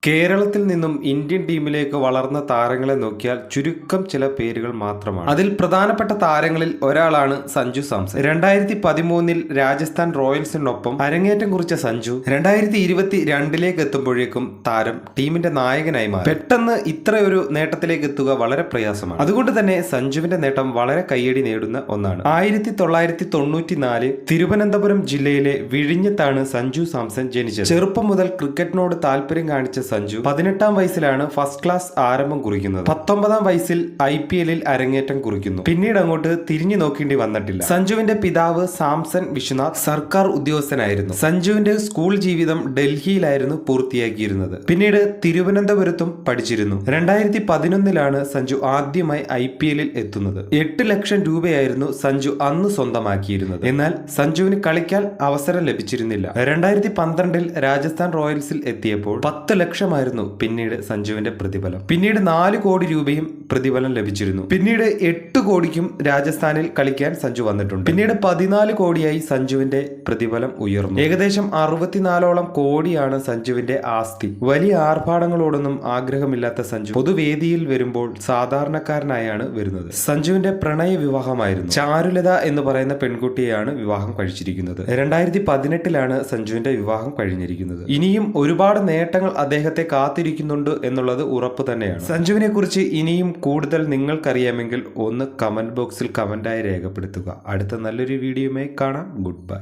കേരളത്തിൽ നിന്നും ഇന്ത്യൻ ടീമിലേക്ക് വളർന്ന താരങ്ങളെ നോക്കിയാൽ ചുരുക്കം ചില പേരുകൾ മാത്രമാണ്. അതിൽ പ്രധാനപ്പെട്ട താരങ്ങളിൽ ഒരാളാണ് സഞ്ജു സാംസൺ. 2013 രാജസ്ഥാൻ റോയൽസിനൊപ്പം അരങ്ങേറ്റം കുറിച്ച സഞ്ജു 2022 എത്തുമ്പോഴേക്കും താരം ടീമിന്റെ നായകനായി മാറി. പെട്ടെന്ന് ഇത്രയൊരു നേട്ടത്തിലേക്ക് എത്തുക വളരെ പ്രയാസമാണ്. അതുകൊണ്ട് തന്നെ സഞ്ജുവിന്റെ നേട്ടം വളരെ കയ്യടി നേടുന്ന ഒന്നാണ്. 1994 തിരുവനന്തപുരം ജില്ലയിലെ വിഴിഞ്ഞത്താണ് സഞ്ജു സാംസൺ ജനിച്ചത്. ചെറുപ്പം മുതൽ ക്രിക്കറ്റിനോട് താല്പര്യം കാണിച്ച സഞ്ജു 18-ാം വയസ്സിലാണ് ഫസ്റ്റ് ക്ലാസ് ആരംഭം കുറിക്കുന്നത്. 19-ാം വയസ്സിൽ IPL-ൽ അരങ്ങേറ്റം കുറിക്കുന്നു. പിന്നീട് അങ്ങോട്ട് തിരിഞ്ഞു നോക്കേണ്ടി വന്നിട്ടില്ല. സഞ്ജുവിന്റെ പിതാവ് സാംസൺ വിശ്വനാഥ് സർക്കാർ ഉദ്യോഗസ്ഥനായിരുന്നു. സഞ്ജുവിന്റെ സ്കൂൾ ജീവിതം ഡൽഹിയിലായിരുന്നു പൂർത്തിയാക്കിയിരുന്നത്. പിന്നീട് തിരുവനന്തപുരത്തും പഠിച്ചിരുന്നു. 2011-ലാണ് സഞ്ജു ആദ്യമായി IPL-ൽ എത്തുന്നത്. 8 ലക്ഷം രൂപയായിരുന്നു സഞ്ജു അന്ന് സ്വന്തമാക്കിയിരുന്നത്. എന്നാൽ സഞ്ജുവിന് കളിക്കാൻ അവസരം ലഭിച്ചിരുന്നില്ല. 2012-ൽ രാജസ്ഥാൻ റോയൽസിൽ എത്തിയപ്പോൾ 10 ലക്ഷമായിരുന്നു പിന്നീട് സഞ്ജുവിന്റെ പ്രതിഫലം. പിന്നീട് 4 കോടി രൂപയും പ്രതിഫലം ലഭിച്ചിരുന്നു. പിന്നീട് 8 കോടിക്കും രാജസ്ഥാനിൽ കളിക്കാൻ സഞ്ജു വന്നിട്ടുണ്ട്. പിന്നീട് 14 കോടിയായി സഞ്ജുവിന്റെ പ്രതിഫലം ഉയർന്നു. ഏകദേശം 64ഓളം കോടിയാണ് സഞ്ജുവിന്റെ ആസ്തി. വലിയ ആർഭാടങ്ങളോടൊന്നും ആഗ്രഹമില്ലാത്ത സഞ്ജു പൊതുവേദിയിൽ വരുമ്പോൾ സാധാരണക്കാരനായാണ് വരുന്നത്. സഞ്ജുവിന്റെ പ്രണയ വിവാഹമായിരുന്നു. ചാരുലത എന്ന് പറയുന്ന പെൺകുട്ടിയെയാണ് വിവാഹം കഴിച്ചിരിക്കുന്നത്. 2018-ലാണ് സഞ്ജുവിന്റെ വിവാഹം കഴിഞ്ഞിരിക്കുന്നത്. ഇനിയും ഒരുപാട് നേട്ടങ്ങൾ അദ്ദേഹത്തെ കാത്തിരിക്കുന്നുണ്ട് എന്നുള്ളത് ഉറപ്പ് തന്നെയാണ്. സഞ്ജുവിനെ കുറിച്ച് ഇനിയും കൂടുതൽ നിങ്ങൾക്കറിയാമെങ്കിൽ ഒന്ന് കമന്റ് ബോക്സിൽ കമന്റായി രേഖപ്പെടുത്തുക. അടുത്ത നല്ലൊരു വീഡിയോയുമായി കാണാം. Good bye.